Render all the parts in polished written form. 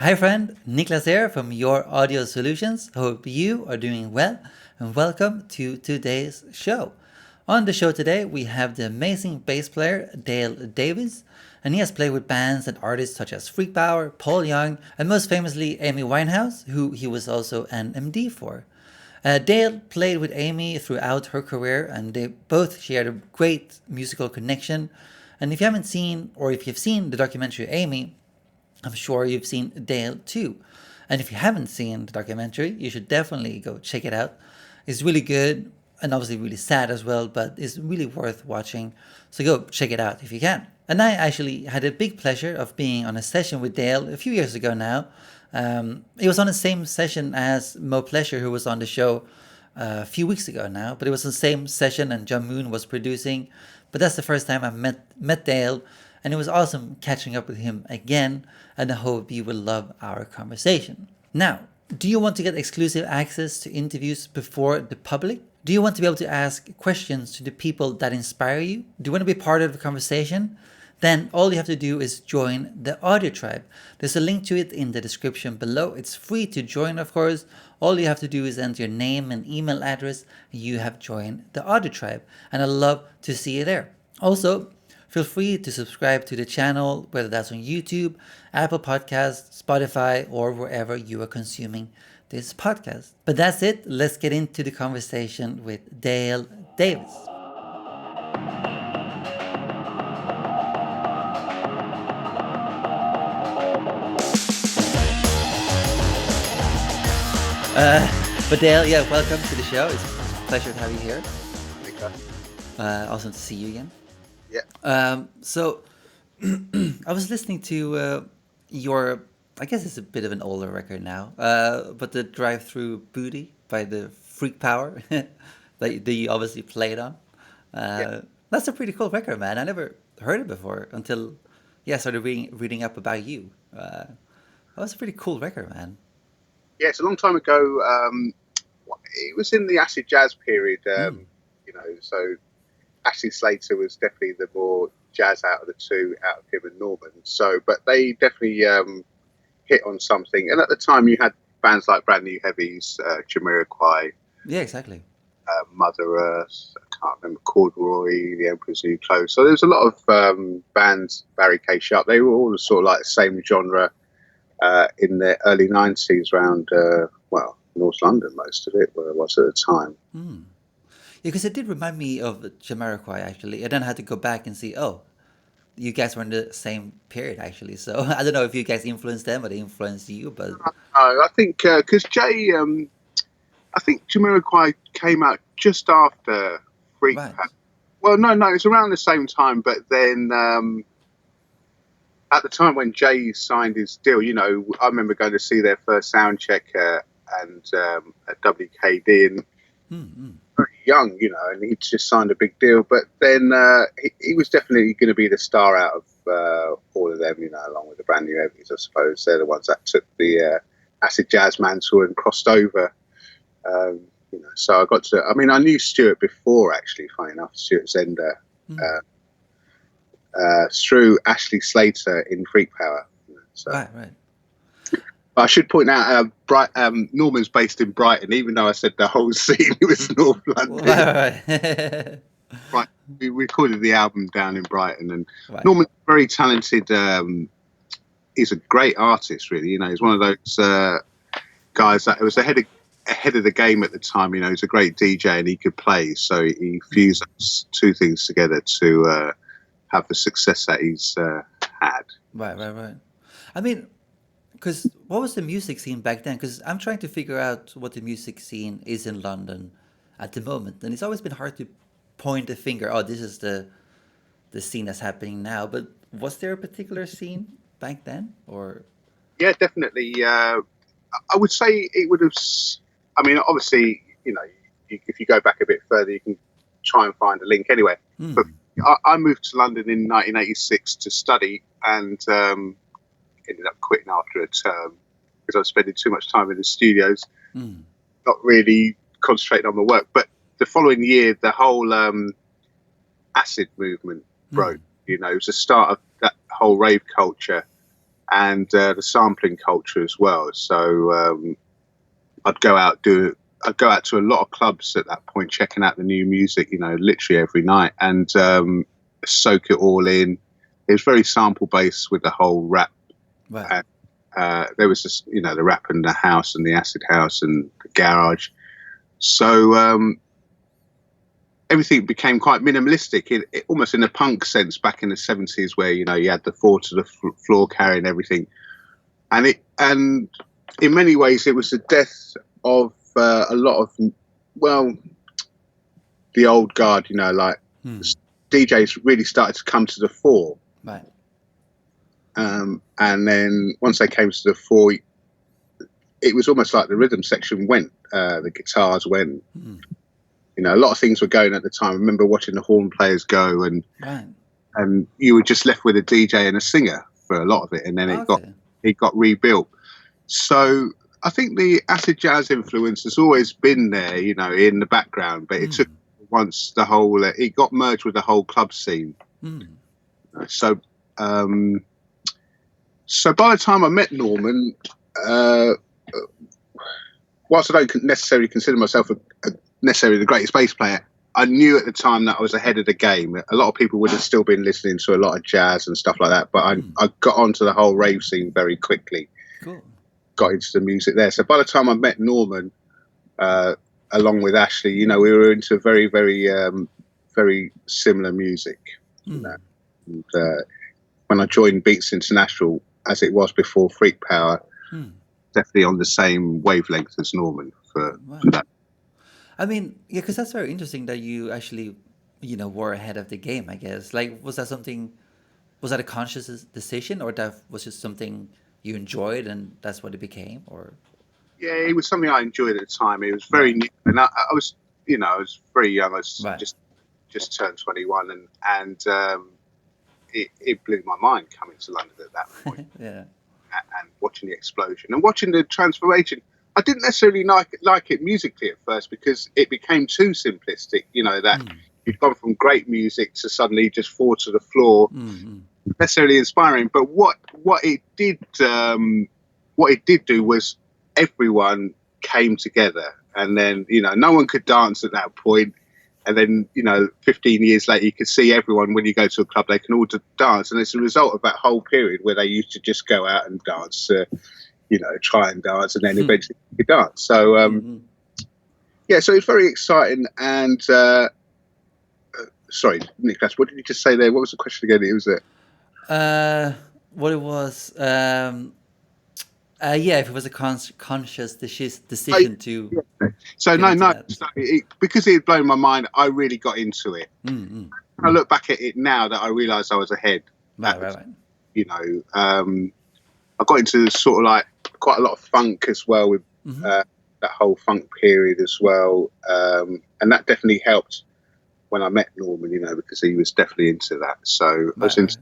Hi, friend. Niclas here from Your Audio Solutions. Hope you are doing well and welcome to today's show. On the show today, we have the amazing bass player Dale Davies, and he has played with bands and artists such as Freak Power, Paul Young, and most famously Amy Winehouse, who he was also an MD for. Dale played with Amy throughout her career, and they both shared a great musical connection. And if you haven't seen, or if you've seen the documentary Amy, I'm sure you've seen Dale too. And if you haven't seen the documentary, you should definitely go check it out. It's really good and obviously really sad as well, but it's really worth watching. So go check it out if you can. And I actually had a big pleasure of being on a session with Dale a few years ago now. It was on the same session as Mo Pleasure, who was on the show a few weeks ago now, but it was the same session and John Moon was producing. But that's the first time I met Dale, and it was awesome catching up with him again, and I hope you will love our conversation. Now, do you want to get exclusive access to interviews before the public? Do you want to be able to ask questions to the people that inspire you? Do you want to be part of the conversation? Then all you have to do is join the Audio Tribe. There's a link to it in the description below. It's free to join, of course. All you have to do is enter your name and email address, and you have joined the Audio Tribe. And I'd love to see you there. Also, feel free to subscribe to the channel, whether that's on YouTube, Apple Podcasts, Spotify, or wherever you are consuming this podcast. But that's it. Let's get into the conversation with Dale Davies. But Dale, yeah, welcome to the show. It's a pleasure to have you here. Okay. Awesome to see you again. Yeah. So I was listening to your, I guess it's a bit of an older record now, but the Drive Through Booty by the Freak Power that you obviously played on. Yeah. That's a pretty cool record, man. I never heard it before until, yeah, I started reading up about you. That was a pretty cool record, man. Yeah. It's a long time ago. It was in the acid jazz period. Mm. So Ashley Slater was definitely the more jazz out of the two, out of him and Norman. So, but they definitely hit on something. And at the time, you had bands like Brand New Heavies, Jamiroquai, Yeah, exactly. Mother Earth. I can't remember, Corduroy, The Emperor's New Clothes. So there's a lot of bands. Barry K. Sharp. They were all sort of like the same genre in the early '90s, around North London. Most of it, where it was at the time. Mm. Yeah, because it did remind me of Jamiroquai, actually. And then I had to go back and see, oh, you guys were in the same period, actually. So I don't know if you guys influenced them or they influenced you, but I think because I think Jamiroquai came out just after Freak right. Power. Well, no, it was around the same time. But then at the time when Jay signed his deal, I remember going to see their first sound check and at WKD, and Mm-hmm. very young, and he just signed a big deal. But then he was definitely going to be the star out of all of them, along with the Brand New Heavies, I suppose. They're the ones that took the acid jazz mantle and crossed over. So I got to. I mean, I knew Stuart before, actually. Funny enough, Stuart Zender, through Ashley Slater in Freak Power. So. Right. I should point out, Norman's based in Brighton, even though I said the whole scene was North London. Right. Right, we recorded the album down in Brighton, and Right. Norman's very talented. He's a great artist, really. He's one of those guys that was ahead of the game at the time. He's a great DJ and he could play, so he fused those two things together to have the success that he's had. Right. I mean, because what was the music scene back then? Because I'm trying to figure out what the music scene is in London at the moment, and it's always been hard to point a finger. Oh, this is the scene that's happening now. But was there a particular scene back then, or? Yeah, definitely. I would say it would have. I mean, obviously, if you go back a bit further, you can try and find a link anyway. But I moved to London in 1986 to study, and ended up quitting after a term because I was spending too much time in the studios, not really concentrating on my work. But the following year, the whole acid movement broke. It was the start of that whole rave culture, and the sampling culture as well. So I'd go out to a lot of clubs at that point, checking out the new music, literally every night, and soak it all in. It was very sample based with the whole rap. Right. And, there was this, the rap and the house and the acid house and the garage. So everything became quite minimalistic, it almost in a punk sense back in the 70s, where you had the four to the floor carrying everything, and in many ways it was the death of a lot of the old guard. DJs really started to come to the fore, Right. and then once they came to the fore, it was almost like the rhythm section went, the guitars went. A lot of things were going at the time. I remember watching the horn players go, and Right. and you were just left with a DJ and a singer for a lot of it, and then it got rebuilt. So I think the acid jazz influence has always been there, in the background, but it took once the whole it got merged with the whole club scene. So so by the time I met Norman, whilst I don't necessarily consider myself necessarily the greatest bass player, I knew at the time that I was ahead of the game. A lot of people would have still been listening to a lot of jazz and stuff like that, but I got onto the whole rave scene very quickly. Cool. Got into the music there. So by the time I met Norman, along with Ashley, we were into very, very, very similar music. And, when I joined Beats International, as it was before Freak Power, definitely on the same wavelength as Norman for that. I mean, yeah, because that's very interesting that you actually, were ahead of the game, I guess. Like, was that a conscious decision, or that was just something you enjoyed and that's what it became? Or yeah, it was something I enjoyed at the time. It was very new, and I was, I was very young. I was just turned 21, and it blew my mind coming to London at that point. Yeah. And watching the explosion and watching the transformation. I didn't necessarily like it musically at first, because it became too simplistic, that you'd gone from great music to suddenly just fall to the floor. Necessarily inspiring, but what it did do was everyone came together, and then no one could dance at that point, and then 15 years later you could see everyone, when you go to a club, they can all dance, and it's a result of that whole period where they used to just go out and dance, try and dance, and then eventually you could dance. So yeah, so it's very exciting. And sorry, Niclas, what did you just say there? What was the question again? It was what it was, yeah, if it was a conscious decision to. Yeah. So because it had blown my mind, I really got into it. When I look back at it now, that I realise I was ahead. Right. I got into sort of like quite a lot of funk as well, with that whole funk period as well, and that definitely helped when I met Norman, because he was definitely into that. So I was into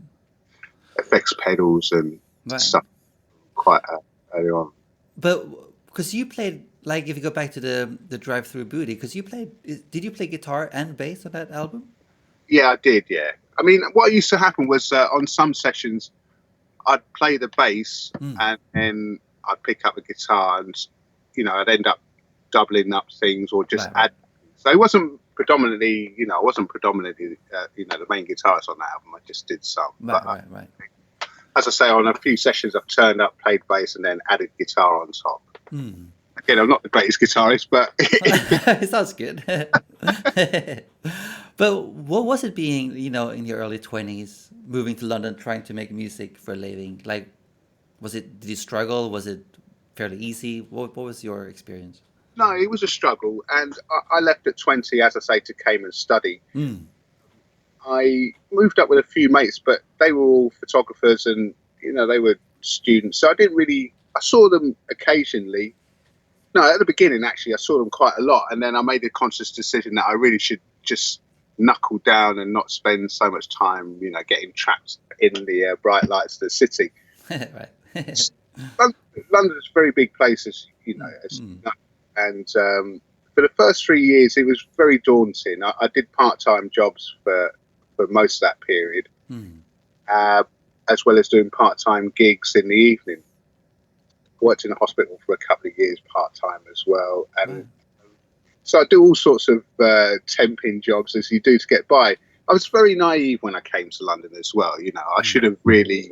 effects pedals and stuff quite early on. But because you played, like, if you go back to the drive-through booty, because did you play guitar and bass on that album? Yeah, I did. Yeah, I mean, what used to happen was on some sessions I'd play the bass and then I'd pick up the guitar, and I'd end up doubling up things or just add. So it wasn't predominantly, I wasn't predominantly, the main guitarist on that album. I just did some. Right. As I say, on a few sessions, I've turned up, played bass, and then added guitar on top. Again, I'm not the greatest guitarist, but it sounds good. But what was it being, in your early 20s, moving to London, trying to make music for a living? Like, did you struggle? Was it fairly easy? What was your experience? No, it was a struggle, and I left at 20, as I say, to Cayman study. I moved up with a few mates, but they were all photographers, and they were students, so I saw them occasionally. No, at the beginning, actually, I saw them quite a lot, and then I made a conscious decision that I really should just knuckle down and not spend so much time, getting trapped in the bright lights of the city. Right. London's a very big place, as and for the first 3 years, it was very daunting. I did part-time jobs for most of that period, and as well as doing part-time gigs in the evening. I worked in a hospital for a couple of years part-time as well, and Right. so I do all sorts of temping jobs as you do to get by. I was very naive when I came to London as well. I should have really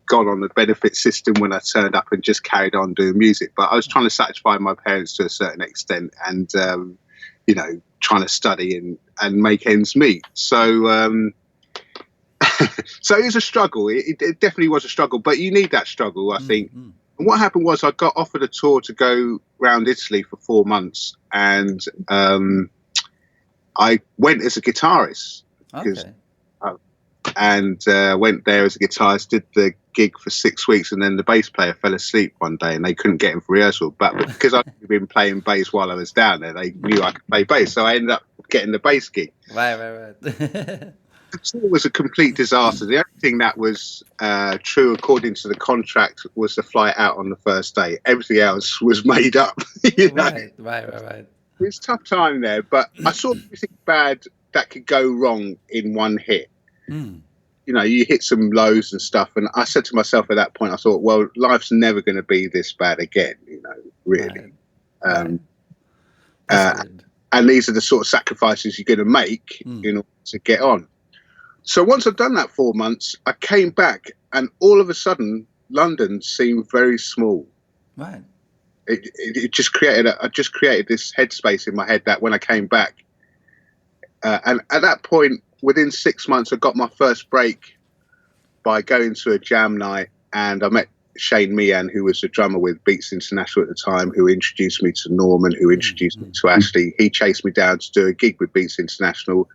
gone on the benefit system when I turned up and just carried on doing music. But I was trying to satisfy my parents to a certain extent, and trying to study and make ends meet. So so it was a struggle. It definitely was a struggle, but you need that struggle, I think. And what happened was I got offered a tour to go around Italy for 4 months, and I went as a guitarist Okay. and went there as a guitarist, did the gig for 6 weeks, and then the bass player fell asleep one day and they couldn't get him for rehearsal. But because I'd been playing bass while I was down there, they knew I could play bass, so I ended up getting the bass gig. Right. The tour was a complete disaster. The only thing that was true according to the contract was the flight out on the first day. Everything else was made up. Right. It was a tough time there, but I saw everything bad that could go wrong in one hit. You hit some lows and stuff, and I said to myself at that point, I thought, well, life's never going to be this bad again, really. Right. And these are the sort of sacrifices you're going to make in order to get on. So once I'd done that 4 months, I came back, and all of a sudden, London seemed very small. Right. It just created this headspace in my head that when I came back, and at that point, within 6 months, I got my first break by going to a jam night, and I met Shane Meehan, who was the drummer with Beats International at the time, who introduced me to Norman, who introduced me to Ashley. He chased me down to do a gig with Beats International,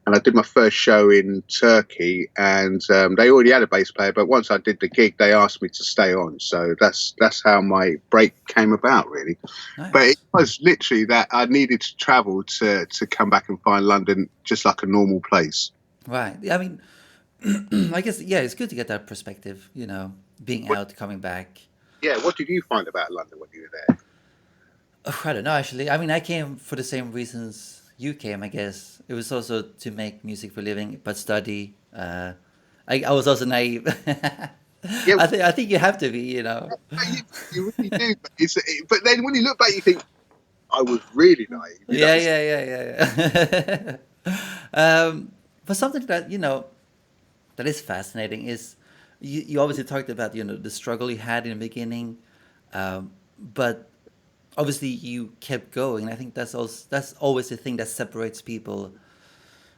and I did my first show in Turkey, and they already had a bass player, but once I did the gig, they asked me to stay on. So that's how my break came about, really. Nice. But it was literally that I needed to travel to come back and find London just like a normal place. Right. I mean, I guess, yeah, it's good to get that perspective, being out, coming back. Yeah, what did you find about London when you were there? Oh, I don't know, actually. I mean, I came for the same reasons you came, I guess. It was also to make music for a living, but study. I was also naive. Yeah, I think you have to be, you really do. But then when you look back, you think, I was really naive. Yeah. But something that, that is fascinating is you obviously talked about, the struggle you had in the beginning, but obviously you kept going. And I think that's always the thing that separates people,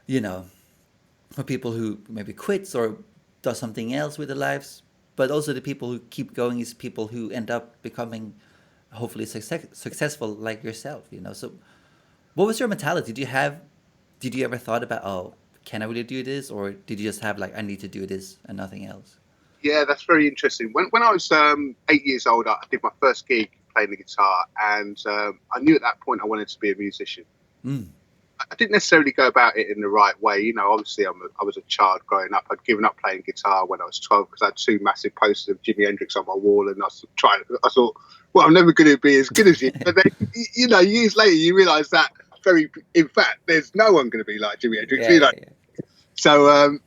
from people who maybe quits or does something else with their lives. But also the people who keep going is people who end up becoming hopefully successful like yourself. So what was your mentality? Did you ever thought about, oh, can I really do this? Or did you just have like, I need to do this and nothing else? Yeah, that's very interesting. When I was 8 years old, I did my first gig playing the guitar, and I knew at that point I wanted to be a musician. I didn't necessarily go about it in the right way. Obviously I was a child growing up. I'd given up playing guitar when I was 12 because I had 2 massive posters of Jimi Hendrix on my wall, and I thought, well, I'm never going to be as good as you. But then, years later, you realise that in fact, there's no one going to be like Jimi Hendrix. Yeah. So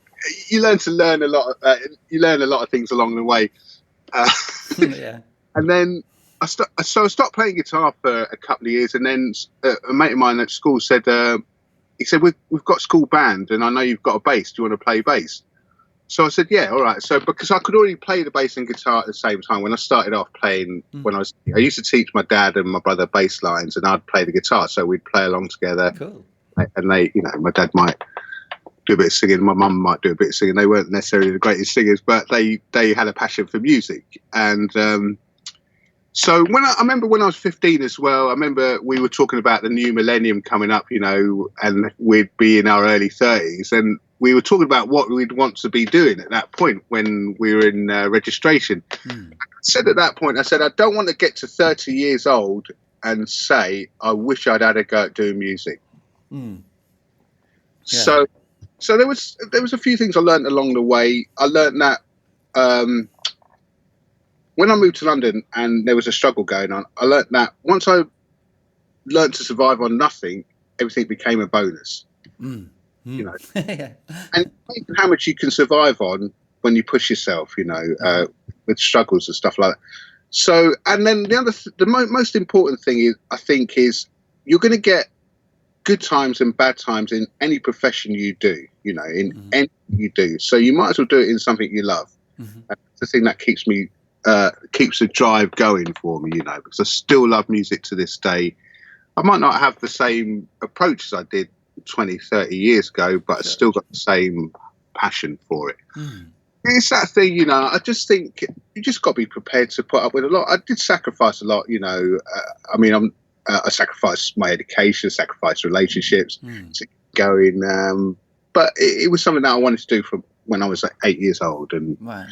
you learn a lot. You learn a lot of things along the way. Yeah. And then I stopped playing guitar for a couple of years, and then a mate of mine at school said, he said, we've got school band, and I know you've got a bass. Do you want to play bass? So I said, yeah, all right. So because I could already play the bass and guitar at the same time, when I started off playing, I used to teach my dad and my brother bass lines, and I'd play the guitar, so we'd play along together. Cool. And they, my dad might do a bit of singing, my mum might do a bit of singing. They weren't necessarily the greatest singers, but they had a passion for music. And so I remember when I was 15 as well, I remember we were talking about the new millennium coming up, and we'd be in our early 30s, and we were talking about what we'd want to be doing at that point when we were in registration. I said at that point, I don't want to get to 30 years old and say, I wish I'd had a go at doing music. Yeah. So there was a few things I learned along the way. I learned that when I moved to London and there was a struggle going on, I learned that once I learned to survive on nothing, everything became a bonus. Yeah. And how much you can survive on when you push yourself, with struggles and stuff like that. So, and then the most important thing is, I think, is you're going to get good times and bad times in any profession you do, in anything you do. So you might as well do it in something you love. That's the thing that keeps the drive going for me, because I still love music to this day. I might not have the same approach as I did 20, 30 years ago, but I still got the same passion for it. It's that thing, I just think you just got to be prepared to put up with a lot. I did sacrifice a lot, I sacrificed my education, sacrificed relationships to going, but it was something that I wanted to do from when I was like 8 years old, and I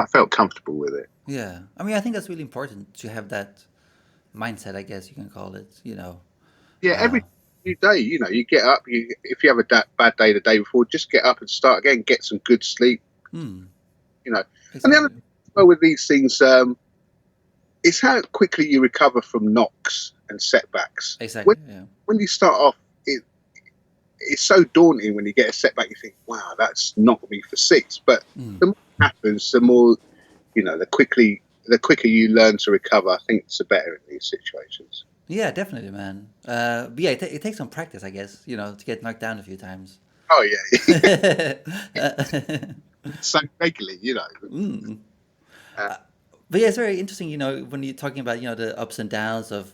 felt comfortable with it. Yeah, I mean, I think that's really important to have that mindset, I guess you can call it. Yeah, every day, you get up. If you have a bad day the day before, just get up and start again. Get some good sleep. Exactly. And the other thing with these things, it's how quickly you recover from knocks and setbacks. Exactly. When you start off, it's so daunting when you get a setback. You think, "Wow, that's knocked me for 6." But the more it happens, the more the quicker you learn to recover. I think it's the better in these situations. Yeah, definitely, man. But yeah, it takes some practice, I guess, to get knocked down a few times. Oh yeah, so regularly, But yeah, it's very interesting, when you're talking about, the ups and downs of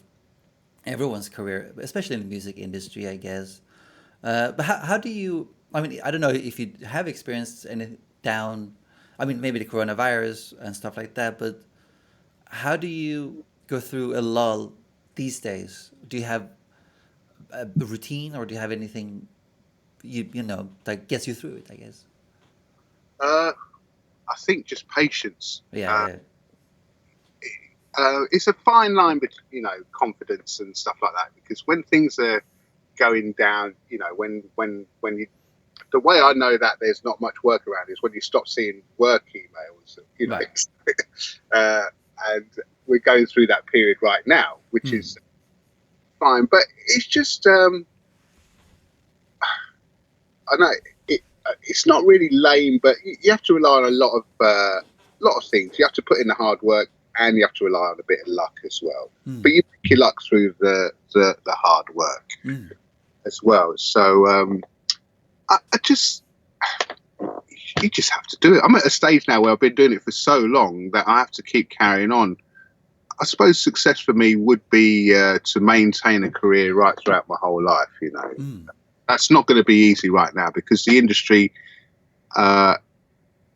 everyone's career, especially in the music industry, I guess. But how do you, I mean, I don't know if you have experienced any down, I mean, maybe the coronavirus and stuff like that, but how do you go through a lull these days? Do you have a routine, or do you have anything that gets you through it, I guess? I think just patience. Yeah. It's a fine line between confidence and stuff like that, because when things are going down, when you, the way I know that there's not much work around is when you stop seeing work emails, Right. and we're going through that period right now, which is fine, but it's just I know it's not really lame, but you have to rely on a lot of things. You have to put in the hard work, and you have to rely on a bit of luck as well. But you pick your luck through the hard work as well. So you just have to do it. I'm at a stage now where I've been doing it for so long that I have to keep carrying on. I suppose success for me would be to maintain a career right throughout my whole life. That's not going to be easy right now, because the industry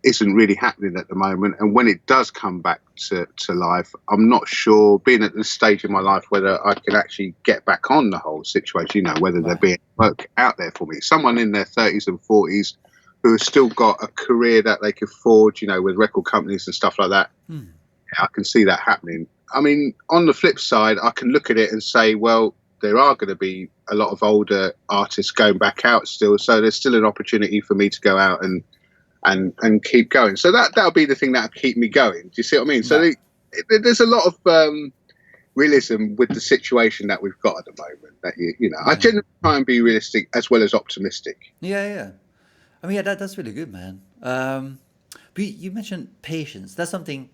isn't really happening at the moment. And when it does come back to life, I'm not sure, being at this stage in my life, whether I can actually get back on the whole situation, whether there be work out there for me. Someone in their 30s and 40s who has still got a career that they could forge, with record companies and stuff like that. I can see that happening. I mean, on the flip side, I can look at it and say, well, there are going to be a lot of older artists going back out still. So there's still an opportunity for me to go out and keep going. So that'll be the thing that'll keep me going. Do you see what I mean? So there's a lot of realism with the situation that we've got at the moment. That I generally try and be realistic as well as optimistic. Yeah. I mean, that's really good, man. But you mentioned patience. That's something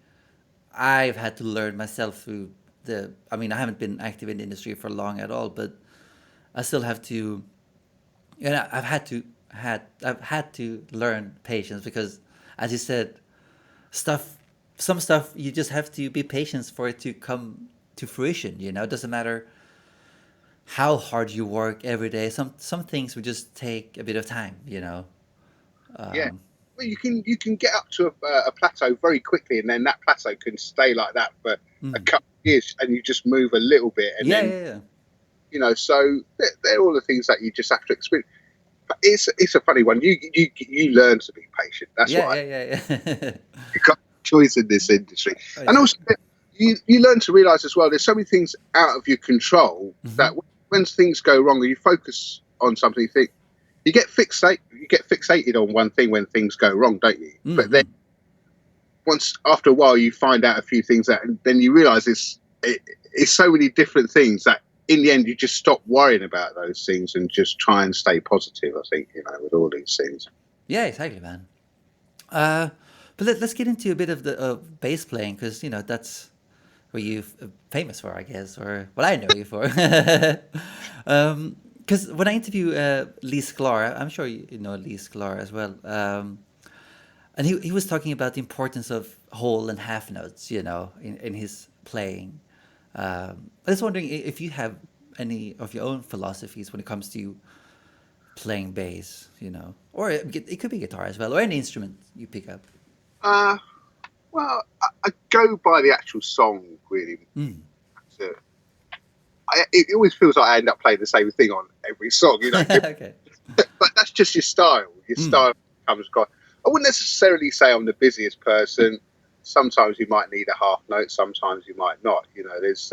I've had to learn myself through I mean, I haven't been active in the industry for long at all, but I still have to, I've had to learn patience, because, as you said, some stuff you just have to be patient for it to come to fruition. It doesn't matter how hard you work every day. Some things will just take a bit of time. Yeah. Well, you can get up to a plateau very quickly, and then that plateau can stay like that for a couple of years, and you just move a little bit, and then so they're all the things that you just have to experience. But it's a funny one. You learn to be patient. That's what Yeah. you've got a choice in this industry, Oh, and also you learn to realize as well. There's so many things out of your control that when things go wrong, and you focus on something, you think. You get fixated on one thing when things go wrong, don't you? But then after a while, you find out a few things and then you realise it's so many different things that in the end you just stop worrying about those things and just try and stay positive. I think with all these things. Yeah, exactly, man. But let's get into a bit of the bass playing, because that's what you're famous for, I guess, or what I know you for. Because when I interview Lee Sklar, I'm sure you know Lee Sklar as well, and he was talking about the importance of whole and half notes, in his playing. I was wondering if you have any of your own philosophies when it comes to playing bass, or it could be guitar as well, or any instrument you pick up. Uh, well, I go by the actual song really. Mm. So, it always feels like I end up playing the same thing on every song, Okay. But that's just your style. Your style comes across. I wouldn't necessarily say I'm the busiest person. Sometimes you might need a half note. Sometimes you might not. There's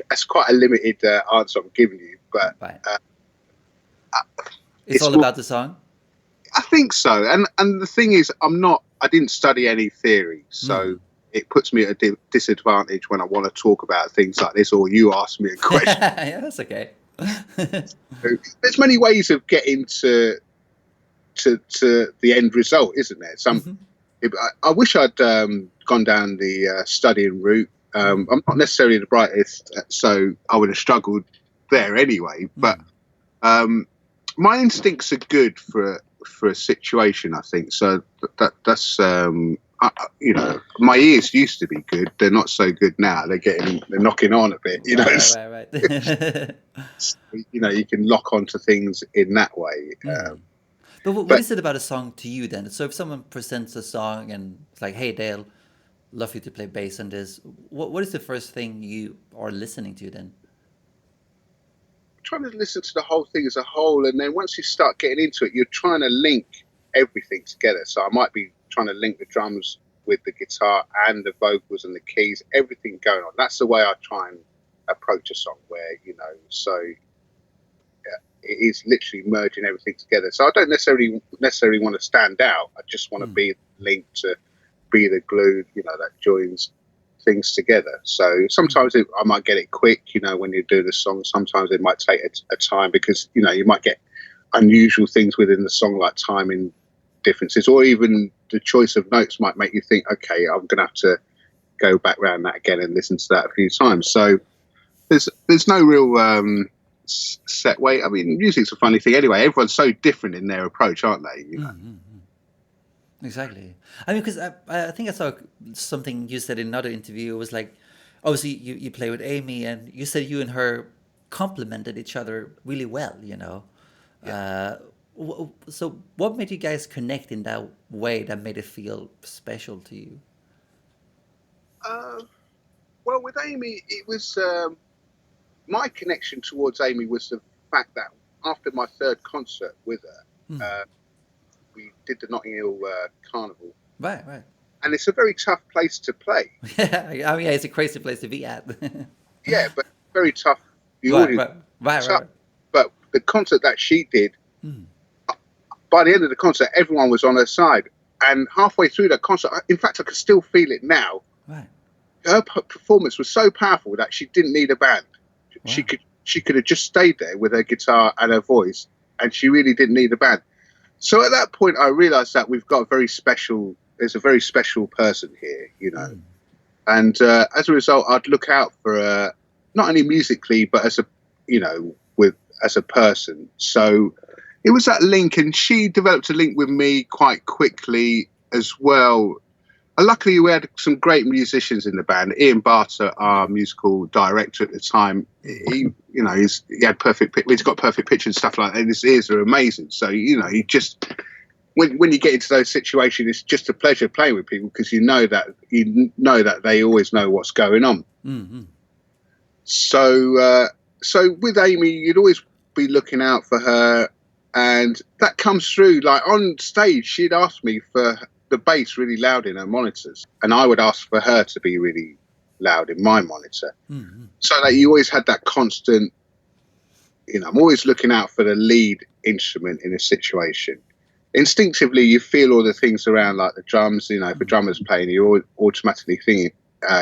that's quite a limited answer I'm giving you, but Right. uh, It's all about the song. I think so. And the thing is, I didn't study any theory, so it puts me at a disadvantage when I want to talk about things like this, or you ask me a question. Yeah, that's okay. There's many ways of getting to the end result, isn't there? I wish I'd gone down the studying route. I'm not necessarily the brightest, so I would have struggled there anyway. But my instincts are good for a situation, I think. So that's my ears used to be good. They're not so good now. They're knocking on a bit. Right. You can lock onto things in that way. But what is it about a song to you then? So if someone presents a song and it's like, "Hey Dale, love you to play bass on this," what is the first thing you are listening to then? Trying to listen to the whole thing as a whole, and then once you start getting into it, you're trying to link everything together. So I might be trying to link the drums with the guitar and the vocals and the keys, everything going on. That's the way I try and approach a song, where it is literally merging everything together. So I don't necessarily want to stand out. I just want to be linked, to be the glue, that joins things together. So sometimes I might get it quick, when you do the song. Sometimes it might take a time, because you might get unusual things within the song, like timing differences, or even the choice of notes might make you think, okay, I'm gonna have to go back around that again and listen to that a few times. So there's no real set way. I mean, music's a funny thing anyway. Everyone's so different in their approach, aren't they? Exactly. I mean, because I think I saw something you said in another interview. It was like, obviously, you play with Amy, and you said you and her complemented each other really well, Yeah. So what made you guys connect in that way that made it feel special to you? Well, with Amy, it was my connection towards Amy was the fact that after my third concert with her, we did the Notting Hill Carnival. Right. And it's a very tough place to play. Yeah, I mean, yeah, it's a crazy place to be at. Yeah, but very tough. The Right, audience, tough. right. But the concert that she did, by the end of the concert, everyone was on her side. And halfway through the concert, in fact, I can still feel it now. Right. Her performance was so powerful that she didn't need a band. Wow. She could have just stayed there with her guitar and her voice, and she really didn't need a band. So at that point, I realised that we've got there's a very special person here, And as a result, I'd look out for her, not only musically, but as a person. So it was that link, and she developed a link with me quite quickly as well. And luckily, we had some great musicians in the band. Ian Barter, our musical director at the time, he had he's got perfect pitch and stuff like that. And his ears are amazing. So he just, when you get into those situations, it's just a pleasure playing with people, because you know that they always know what's going on. Mm-hmm. So with Amy, you'd always be looking out for her, and that comes through. Like on stage, she'd ask me for the bass really loud in her monitors, and I would ask for her to be really loud in my monitor, so that you always had that constant. I'm always looking out for the lead instrument in a situation. Instinctively, you feel all the things around, like the drums. If a drummer's playing, you're automatically thinking,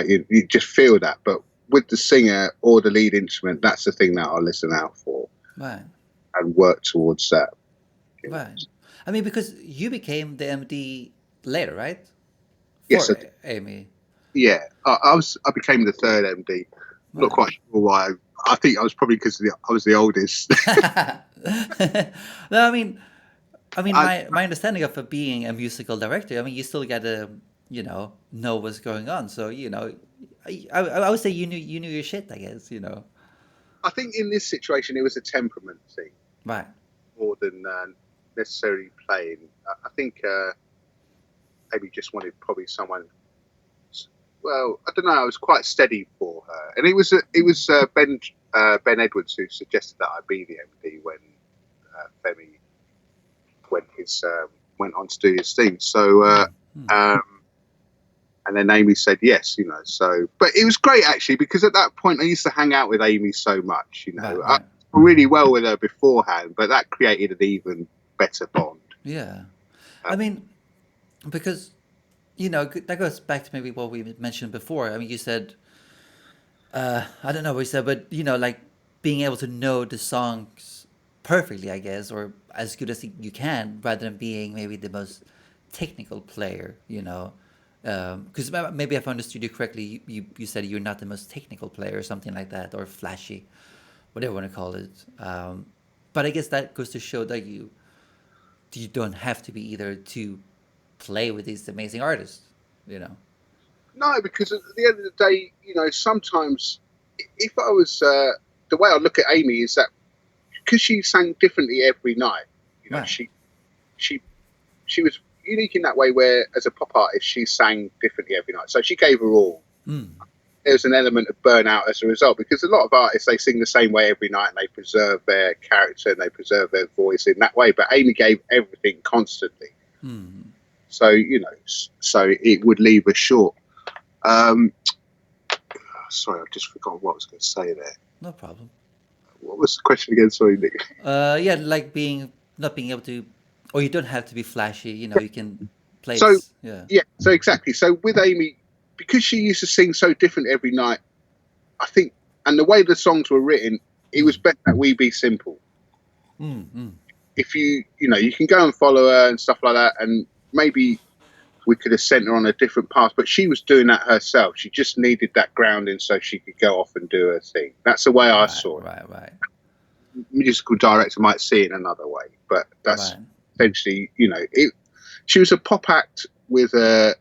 you just feel that. But with the singer or the lead instrument, that's the thing that I'll listen out for, Right. and work towards that. Right. I mean, because you became the MD later, right? Yes, For Amy. yeah. I became the third MD. Not Wow. quite sure why. I think I was probably because I was the oldest. No, I mean, I, my understanding of being a musical director, I mean, you still gotta, know what's going on. So, I would say you knew your shit, I guess, I think in this situation it was a temperament thing Right. more than necessarily playing. I think maybe just wanted probably someone. Well, I don't know. I was quite steady for her, and it was Ben Edwards who suggested that I be the MD when Femi went on to do his thing. So Hmm. Hmm. um, and then Amy said yes, So, but it was great actually because at that point I used to hang out with Amy so much, Right. I Right. really well with her beforehand, but that created an even better bond. Yeah. I Um, mean, because that goes back to maybe what we mentioned before. I mean, you said I don't know what you said, but like being able to know the songs perfectly, I guess, or as good as you can, rather than being maybe the most technical player. Because maybe if I understood you correctly, you said you're not the most technical player or something like that, or flashy, whatever you want to call it. But I guess that goes to show that you don't have to be either to play with these amazing artists. You know. no, because at the end of the day, sometimes if I was the way I look at Amy is that because she sang differently every night, Right. she she was unique in that way where as a pop artist she sang differently every night, so she gave her all. Mm. There's an element of burnout as a result because a lot of artists they sing the same way every night and they preserve their character and they preserve their voice in that way, but Amy gave everything constantly, Mm. so so it would leave us short. um Sorry, I've just forgotten what I was going to say there. No problem. What was the question again? Sorry, Nick. Yeah, like not being able to, or you don't have to be flashy. You can play So it. Yeah. yeah, so exactly, so with Amy, because she used to sing so different every night, I think, and the way the songs were written, it was Mm. better that we be simple. Mm. Mm. If you can go and follow her and stuff like that, and maybe we could have sent her on a different path, but she was doing that herself. She just needed that grounding so she could go off and do her thing. That's the way I Right. saw it. Right. Right. Musical director might see it another way, but that's Right. essentially, she was a pop act with a,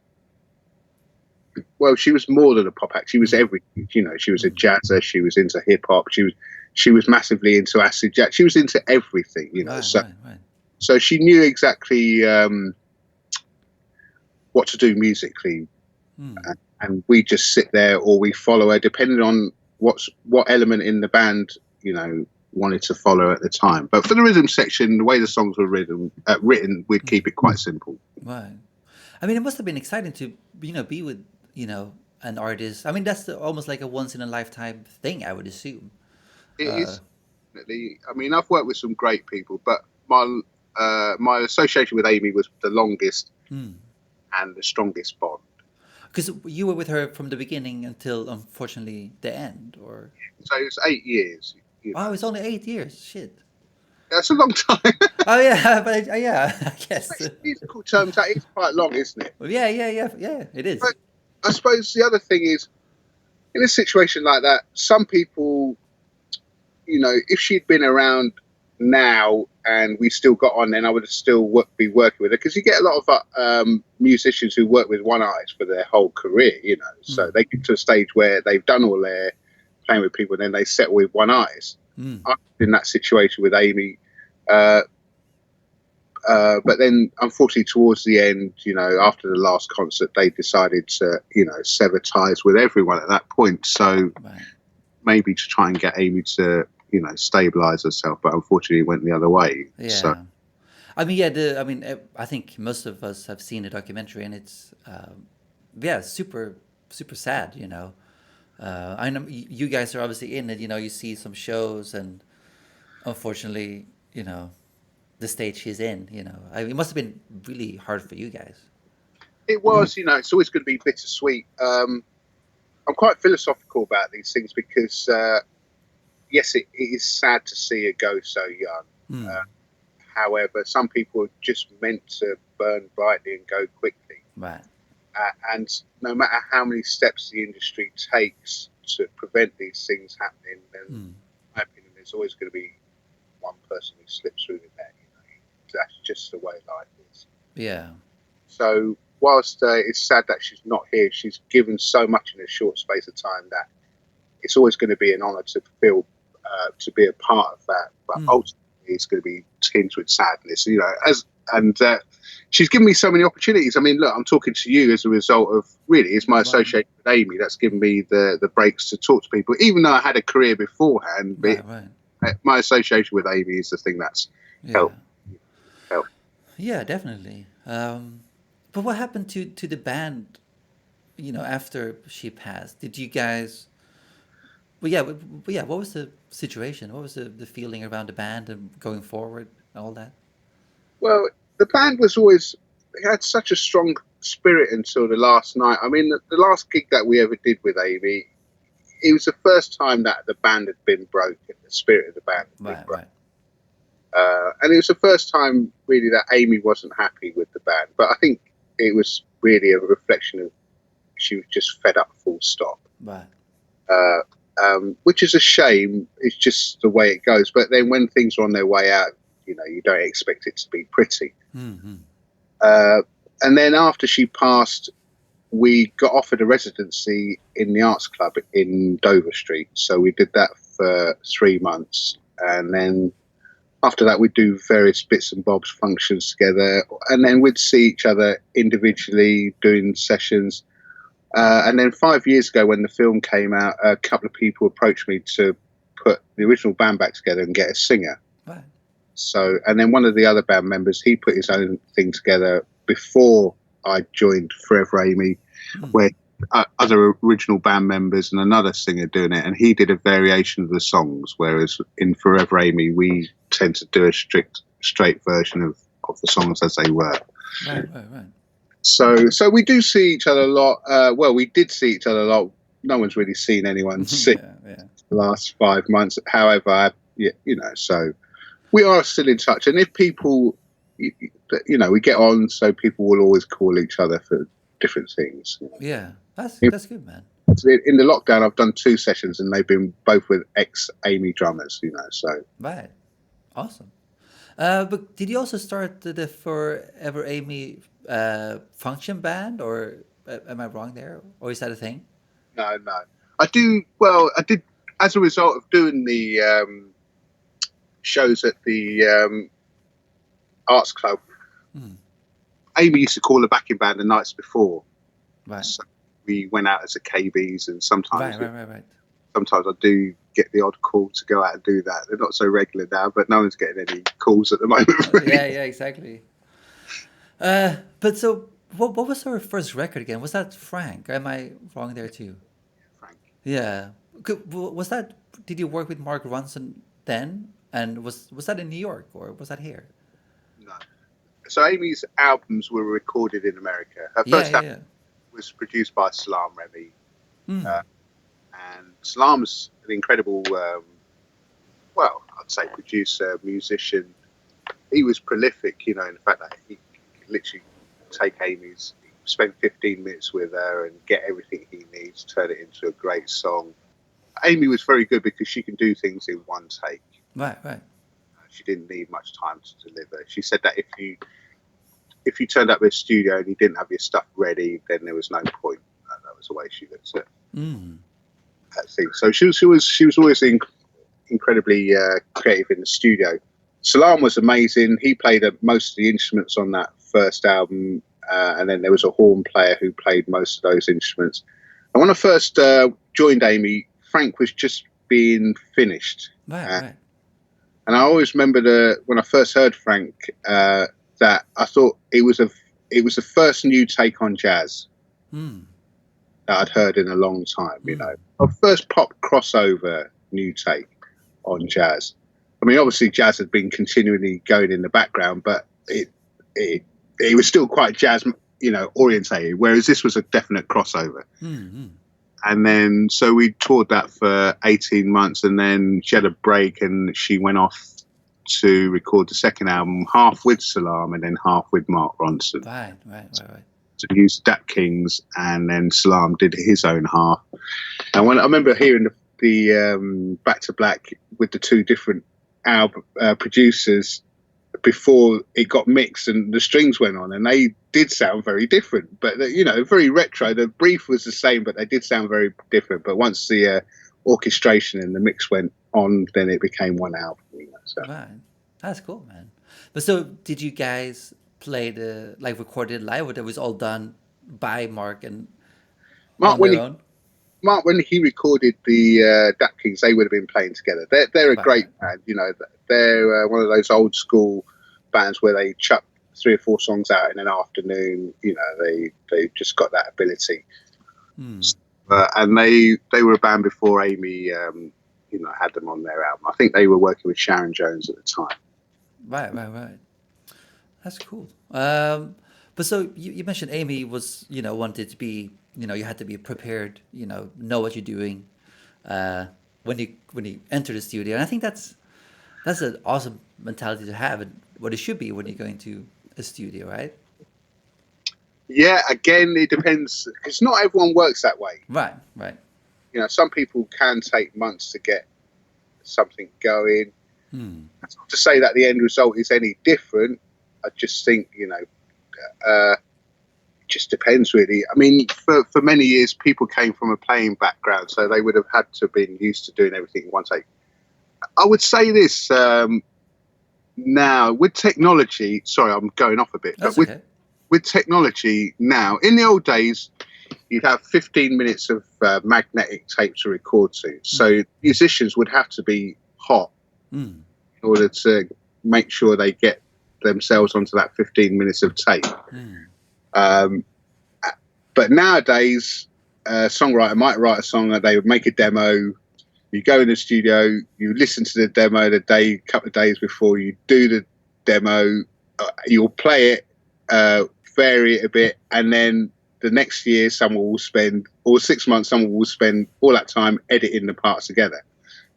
well, she was more than a pop act. She was Mm. everything. She was a Mm. jazzer. She was into hip hop. She was massively into acid jazz. She was into everything. Right. So Right. Right. so she knew exactly what to do musically, Mm. and we just sit there or we follow her depending on what element in the band wanted to follow at the time. But for the rhythm section, the way the songs were written, we'd keep Mm. it quite simple. Right. I mean, it must have been exciting to be with an artist. I mean, that's almost like a once in a lifetime thing, I would assume. It Uh. is definitely. I mean, I've worked with some great people, but my association with Amy was the longest Mm. and the strongest bond. Because you were with her from the beginning until unfortunately the end, or So it was 8 years. oh, it's only 8 years. Shit. That's a long time. Oh yeah, but yeah, I guess. In musical terms, that is quite long, isn't it? Well, yeah, yeah, yeah, yeah. It is. But I suppose the other thing is, in a situation like that, some people, if she'd been around now and we still got on, then I would have still be working with her because you get a lot of musicians who work with one artist for their whole career, so Mm. they get to a stage where they've done all their playing with people and then they settle with one artist. Mm. I was in that situation with Amy. But then, unfortunately, towards the end, after the last concert, they decided to, sever ties with everyone at that point. So Right. maybe to try and get Amy to, stabilize herself, but unfortunately, it went the other way. So Yeah. I mean, yeah. I think most of us have seen the documentary, and it's, yeah, super, super sad. I know you guys are obviously in it. You see some shows, and unfortunately, the stage she's in. It must have been really hard for you guys. it was, it's always going to be bittersweet. I'm quite philosophical about these things because, yes, it is sad to see her go so young. Mm. However, some people are just meant to burn brightly and go quickly. Right. And no matter how many steps the industry takes to prevent these things happening, then, in my opinion, there's always going to be one person who slips through the net. That's just the way life is. Yeah. So whilst it's sad that she's not here, she's given so much in a short space of time that it's always going to be an honour to feel to be a part of that. But ultimately, it's going to be tinged with sadness, she's given me so many opportunities. I mean, look, I'm talking to you as a result of it's my association with Amy that's given me the breaks to talk to people, even though I had a career beforehand. My association with Amy is the thing that's helped. Yeah, definitely. But what happened to the band, after she passed? Did you guys... what was the situation? What was the feeling around the band and going forward and all that? Well, the band was always... They had such a strong spirit until the last night. I mean, the last gig that we ever did with Amy, it was the first time that the band had been broken, the spirit of the band had been broken. And it was the first time, really, that Amy wasn't happy with the band. But I think it was really a reflection of she was just fed up, full stop. Right. Which is a shame. It's just the way it goes. But then when things are on their way out, you don't expect it to be pretty. Mm-hmm. And then after she passed, we got offered a residency in the Arts Club in Dover Street. So we did that for 3 months. And then after that, we'd do various bits and bobs functions together. And then we'd see each other individually doing sessions. And then 5 years ago, when the film came out, a couple of people approached me to put the original band back together and get a singer. Right. So, and then one of the other band members, he put his own thing together before I joined Forever Amy, where other original band members and another singer doing it, and he did a variation of the songs, whereas in Forever Amy, we tend to do a straight version of the songs as they were. Right. So we do see each other a lot. We did see each other a lot. No one's really seen anyone since the last 5 months. However, so we are still in touch. And if people, we get on, so people will always call each other for different things. Yeah, that's good, man. In the lockdown, I've done 2 sessions, and they've been both with ex-Amy drummers, so. Right. Awesome. But did you also start the Forever Amy function band, or am I wrong there? Or is that a thing? No. I did as a result of doing the shows at the Arts Club. Amy used to call the backing band the nights before. Right. So we went out as a KBs, and sometimes right. Sometimes I do get the odd call to go out and do that. They're not so regular now, but no one's getting any calls at the moment. Really. Yeah, exactly. But so, what was our first record again? Was that Frank? Am I wrong there too? Frank. Yeah. Was that? Did you work with Mark Ronson then? And was that in New York, or was that here? No. So Amy's albums were recorded in America. Her first album was produced by Salam Remy. And Salam's an incredible, I'd say producer, musician. He was prolific, in the fact that he could literally take Amy's, spend 15 minutes with her and get everything he needs, turn it into a great song. Amy was very good because she can do things in one take. Right. She didn't need much time to deliver. She said that if you turned up at a studio and you didn't have your stuff ready, then there was no point. That was the way she looked at that thing. So she was always incredibly creative in the studio. Salam was amazing. He played most of the instruments on that first album, and then there was a horn player who played most of those instruments. And when I first joined Amy, Frank was just being finished. Right. And I always remember when I first heard Frank, that I thought it was the first new take on jazz that I'd heard in a long time. Our first pop crossover new take on jazz. I mean, obviously jazz had been continually going in the background, but it was still quite jazz, orientated. Whereas this was a definite crossover. And then, so we toured that for 18 months, and then she had a break and she went off to record the second album, half with Salam and then half with Mark Ronson. Right. To use Dap Kings, and then Salam did his own half. And when I remember hearing the Back to Black with the two different album producers before it got mixed and the strings went on, and they did sound very different, but very retro. The brief was the same, but they did sound very different. But once the orchestration and the mix went on, then it became one album. So. Right, that's cool, man. But so, did you guys play recorded live, or that was all done by Mark and Mark on their own? Mark, when he recorded the Dap Kings, they would have been playing together. They're a great band. They're one of those old school bands where they chuck 3 or 4 songs out in an afternoon. They've just got that ability. And they were a band before Amy, had them on their album. I think they were working with Sharon Jones at the time. Right. That's cool. But so you mentioned Amy was, wanted to be, you had to be prepared, know what you're doing when you enter the studio. And I think that's an awesome mentality to have, and what it should be when you're going to a studio, right? Yeah, again, it depends, because not everyone works that way. Right. Some people can take months to get something going. That's not to say that the end result is any different. I just think, it just depends, really. I mean, for many years, people came from a playing background, so they would have had to have been used to doing everything in one take. I would say this now, with technology, sorry, I'm going off a bit, That's but okay. with technology now, in the old days, you'd have 15 minutes of magnetic tape to record to. So musicians would have to be hot in order to make sure they get themselves onto that 15 minutes of tape. But nowadays, a songwriter might write a song that they would make a demo. You go in the studio, you listen to the demo couple of days before you do the demo. You'll play it, vary it a bit, and then the next year, someone will spend, or 6 months, someone will spend all that time editing the parts together.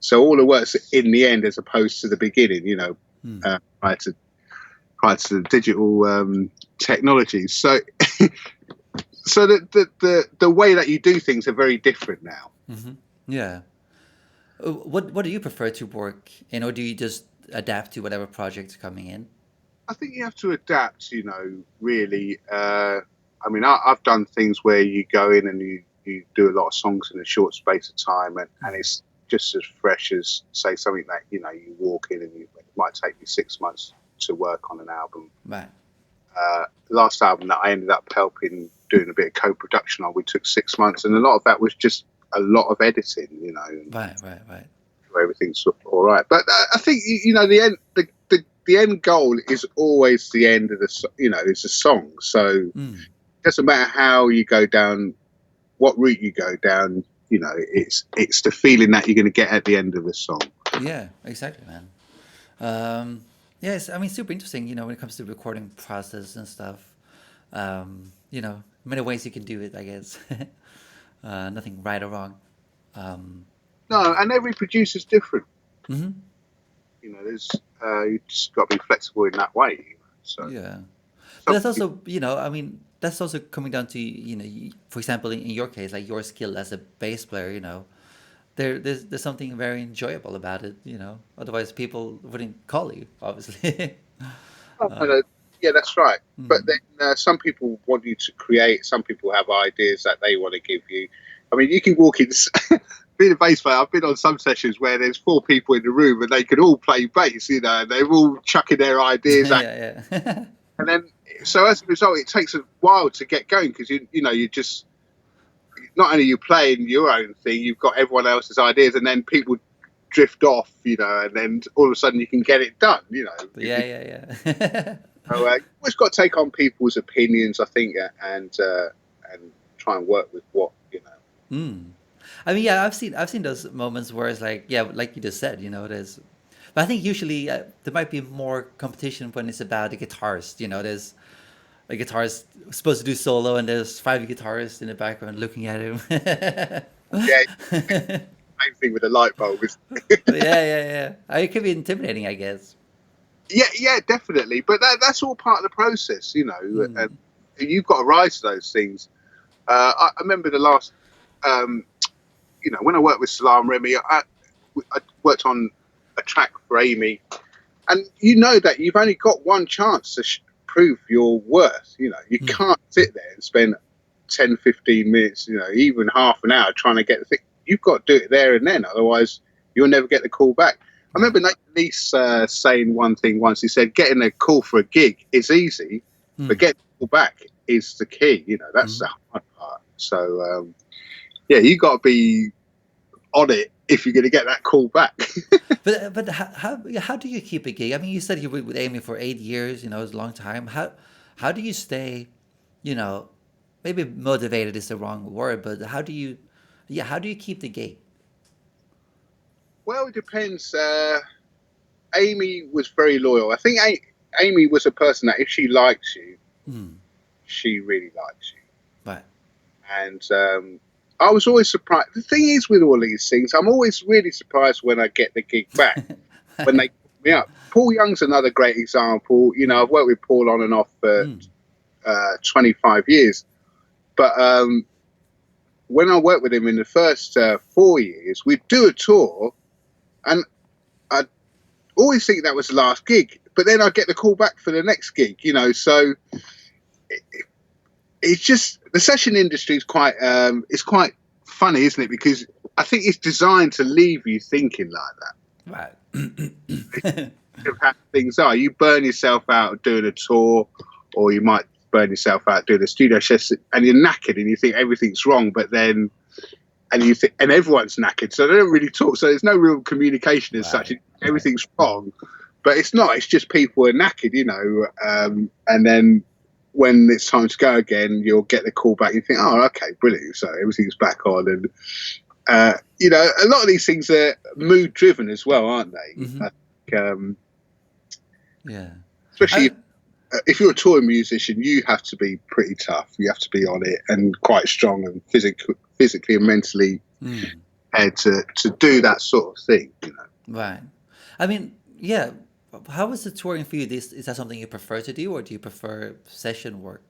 So all the work's in the end, as opposed to the beginning. Prior to the digital technologies. So, so the way that you do things are very different now. Yeah. What do you prefer to work in, or do you just adapt to whatever project's coming in? I think you have to adapt. Really. I mean, I've done things where you go in and you do a lot of songs in a short space of time, and it's just as fresh as, say, something that you walk in and it might take you 6 months to work on an album. Right. Last album that I ended up helping doing a bit of co-production on, we took 6 months, and a lot of that was just a lot of editing. Right. Where everything's all right. But I think the end goal is always the end of it's a song. So it doesn't matter how you go down, what route you go down. It's the feeling that you're going to get at the end of the song. Yeah, exactly, man. Yes, I mean, super interesting. When it comes to recording process and stuff. Many ways you can do it, I guess. Nothing right or wrong. No, and every producer's different. Mm-hmm. There's you just got to be flexible in that way. So yeah, but that's also I mean, that's also coming down to for example, in your case, like your skill as a bass player. There's something very enjoyable about it. Otherwise people wouldn't call you, obviously. Yeah, that's right. But then some people want you to create. Some people have ideas that they want to give you. I mean, you can walk in. Being a bass player, I've been on some sessions where there's 4 people in the room and they can all play bass, and they're all chucking their ideas at. Yeah. And then, so as a result, it takes a while to get going because you just not only you playing your own thing, you've got everyone else's ideas, and then people drift off, and then all of a sudden you can get it done. Yeah. So you always got to take on people's opinions, I think, and try and work with what. I mean, yeah, I've seen those moments where it's like, yeah, like you just said, it is. But I think usually there might be more competition when it's about the guitarist. There's a guitarist supposed to do solo, and there's 5 guitarists in the background looking at him. Yeah, same thing with the light bulb. Yeah. It can be intimidating, I guess. yeah, definitely. But that's all part of the process, and Mm. you've got to rise to those things. I remember the last, um, when I worked with Salam Remy, I worked on a track for Amy, and you know that you've only got one chance to prove your worth. You Mm. can't sit there and spend 10, 15 minutes, even half an hour trying to get the thing. You've got to do it there and then, otherwise you'll never get the call back. I Right. remember Niclas saying one thing once. He said, "Getting a call for a gig is easy, but Mm. getting a call back is the key. That's Mm. the hard part." So yeah, you got to be on it if you're going to get that call back. But how do you keep a gig? I mean, you said you were with Amy for 8 years. You know, it's a long time. How do you stay? You know, maybe motivated is the wrong word, but how do you? Yeah, how do you keep the gig? Well, it depends. Amy was very loyal. I think Amy was a person that if she likes you, Mm. she really likes you. Right. And I was always surprised. The thing is, with all these things, I'm always really surprised when I get the gig back, when they call me up. Paul Young's another great example. Mm. I've worked with Paul on and off for Mm. 25 years. But when I worked with him in the first 4 years, we'd do a tour, and I'd always think that was the last gig. But then I'd get the call back for the next gig. So it's just the session industry is quite it's quite funny, isn't it? Because I think it's designed to leave you thinking like that. Right. Of how things are, you burn yourself out doing a tour, or you might burn yourself out doing a studio session, and you're knackered, and you think everything's wrong. But then, and you think, and everyone's knackered, so they don't really talk. So there's no real communication as such. Right. Right. Everything's wrong, but it's not. It's just people are knackered, and then when it's time to go again, you'll get the call back. You think, oh, okay, brilliant. So everything's back on, and a lot of these things are mood driven as well, aren't they? Mm-hmm. I think, Yeah. especially I, if you're a touring musician, you have to be pretty tough. You have to be on it and quite strong and physically and mentally mm. prepared to do that sort of thing. Right. I mean, yeah. How is the touring for you? Is that something you prefer to do, or do you prefer session work?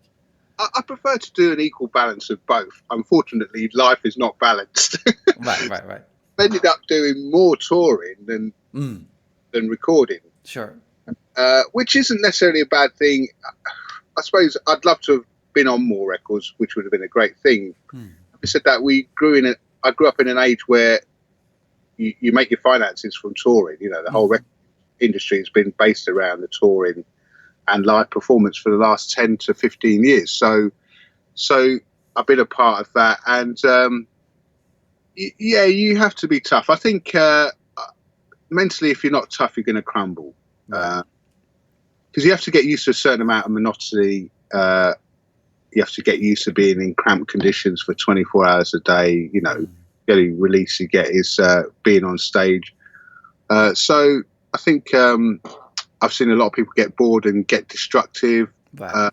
I prefer to do an equal balance of both. Unfortunately, life is not balanced. Right. Right. Right. I ended up doing more touring Mm. than recording, Sure. which isn't necessarily a bad thing. I suppose I'd love to have been on more records, which would have been a great thing. Mm. I said that I grew up in an age where you make your finances from touring. The whole Mm. record industry has been based around the touring and live performance for the last 10 to 15 years. So I've been a part of that, and yeah, you have to be tough. I think mentally, if you're not tough, you're going to crumble Right. because you have to get used to a certain amount of monotony. You have to get used to being in cramped conditions for 24 hours a day. Mm. The only release you get is being on stage. So I think I've seen a lot of people get bored and get destructive. Right.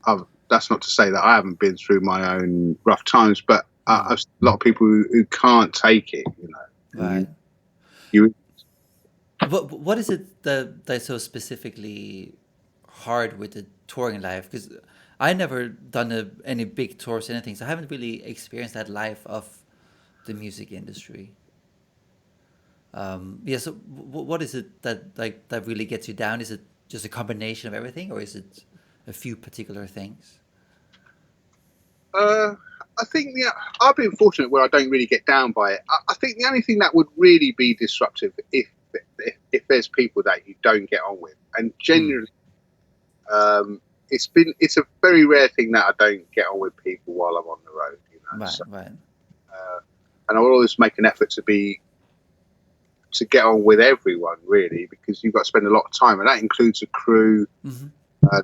Uh, that's not to say that I haven't been through my own rough times, but Mm. I've seen a lot of people who can't take it. And Right. you What is it that's so specifically hard with the touring life? Because I never done any big tours or anything, so I haven't really experienced that life of the music industry. Yeah. So what is it that really gets you down? Is it just a combination of everything, or is it a few particular things? Uh, I think I've been fortunate where I don't really get down by it. I think the only thing that would really be disruptive if there's people that you don't get on with, and Mm. generally, it's a very rare thing that I don't get on with people while I'm on the road. Right. So, Right. and I will always make an effort to get on with everyone really, because you've got to spend a lot of time, and that includes a crew, Mm-hmm.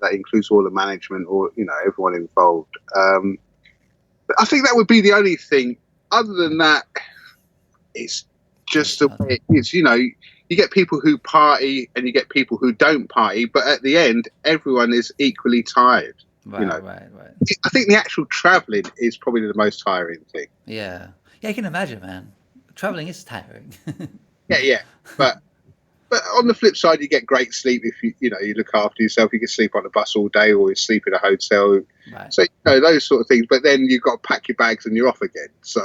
that includes all the management, or everyone involved. I think that would be the only thing. Other than that, it's just Just the not. way it is. You get people who party and you get people who don't party, but at the end, everyone is equally tired. You Right. know, Right. Right. I think the actual traveling is probably the most tiring thing. Yeah. Yeah. I can imagine, man. Traveling is tiring. Yeah, yeah, but but on the flip side, you get great sleep if you look after yourself. You can sleep on a bus all day, or you sleep in a hotel. Right. So those sort of things. But then you've got to pack your bags and you're off again. So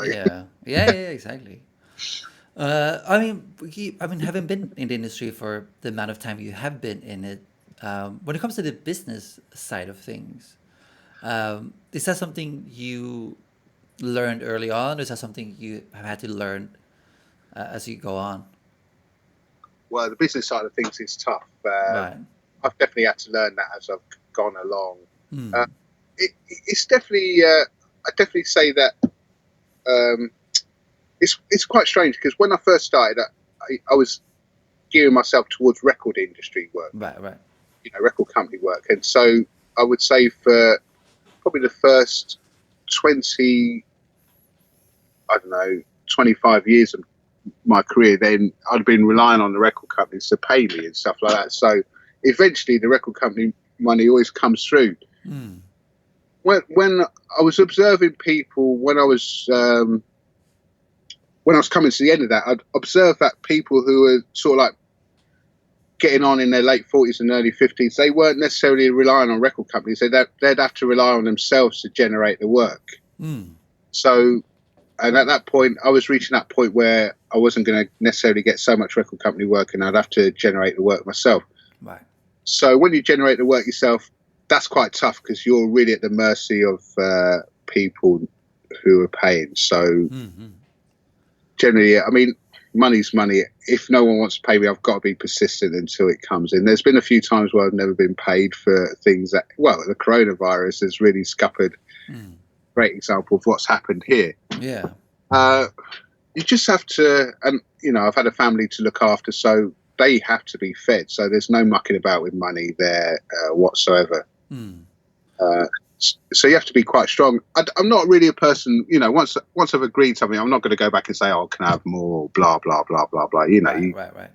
Yeah, exactly. Having been in the industry for the amount of time you have been in it, when it comes to the business side of things, is that something you learned early on, or is that something you have had to learn as you go on? well, the business side of things is tough. Right. I've definitely had to learn that as I've gone along. Uh, Hmm. it's definitely. I definitely say that um, it's quite strange because when I first started, I was gearing myself towards record industry work, Right. Right. record company work, and so I would say for probably the first 20, I don't know, 25 years of my career, then I'd been relying on the record companies to pay me and stuff like that. So eventually, the record company money always comes through. Hmm. When I was observing people, when I was coming to the end of that, I'd observed that people who were sort of like getting on in their late 40s and early 50s, they weren't necessarily relying on record companies. They'd have to rely on themselves to generate the work. Hmm. So, and at that point, I was reaching that point where I wasn't going to necessarily get so much record company work, and I'd have to generate the work myself. Right. So when you generate the work yourself, that's quite tough because you're really at the mercy of people who are paying. So Hmm. generally, I mean, money's money. If no one wants to pay me, I've got to be persistent until it comes in. There's been a few times where I've never been paid for things that, well, the coronavirus has really scuppered. Hmm. Great example of what's happened here. Yeah. Uh, you just have to, and I've had a family to look after, so they have to be fed. So there's no mucking about with money there whatsoever. Hmm. Uh, so you have to be quite strong. I'm not really a person, once I've agreed something, I'm not going to go back and say, oh, can I have more, or blah, blah, blah, blah, blah. Right. Right. Right.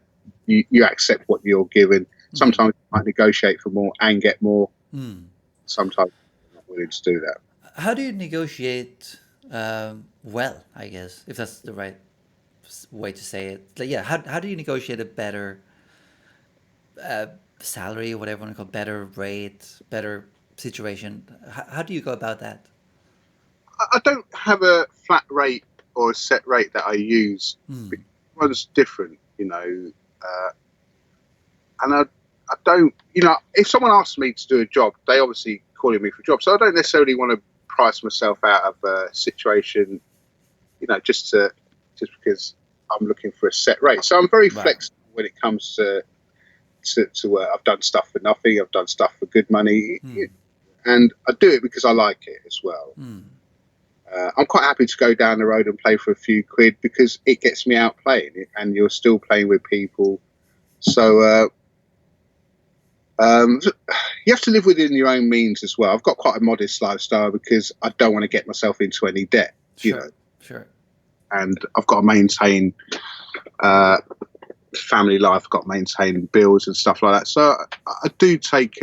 You accept what you're given. Hmm. Sometimes you might negotiate for more and get more. Hmm. Sometimes you're not willing to do that. How do you negotiate well, I guess, if that's the right way to say it? Like, yeah, how do you negotiate a better uh, salary, whatever you want to call it, better rate, better situation? How do you go about that? I don't have a flat rate or a set rate that I use. Hmm. Everyone's different, and I don't, if someone asks me to do a job, they obviously calling me for a job. So I don't necessarily want to price myself out of a situation, just because I'm looking for a set rate. So I'm very Right. flexible when it comes to work. I've done stuff for nothing. I've done stuff for good money, Hmm. and I do it because I like it as well. Hmm. I'm quite happy to go down the road and play for a few quid because it gets me out playing, and you're still playing with people. So you have to live within your own means as well. I've got quite a modest lifestyle because I don't want to get myself into any debt, Sure. Sure. and I've got to maintain family life, I've got to maintain bills and stuff like that. So I do take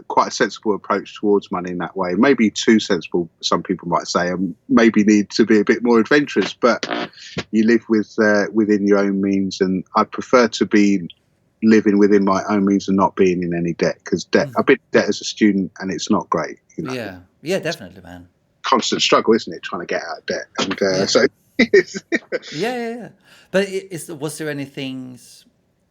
quite a sensible approach towards money in that way. Maybe too sensible, some people might say, and maybe need to be a bit more adventurous. But you live within your own means, and I prefer to be living within my own means and not being in any debt, because I've been in debt as a student and it's not great. Yeah. Yeah. Definitely, man. Constant struggle, isn't it, trying to get out of debt? And Yeah. so Yeah. But was there any things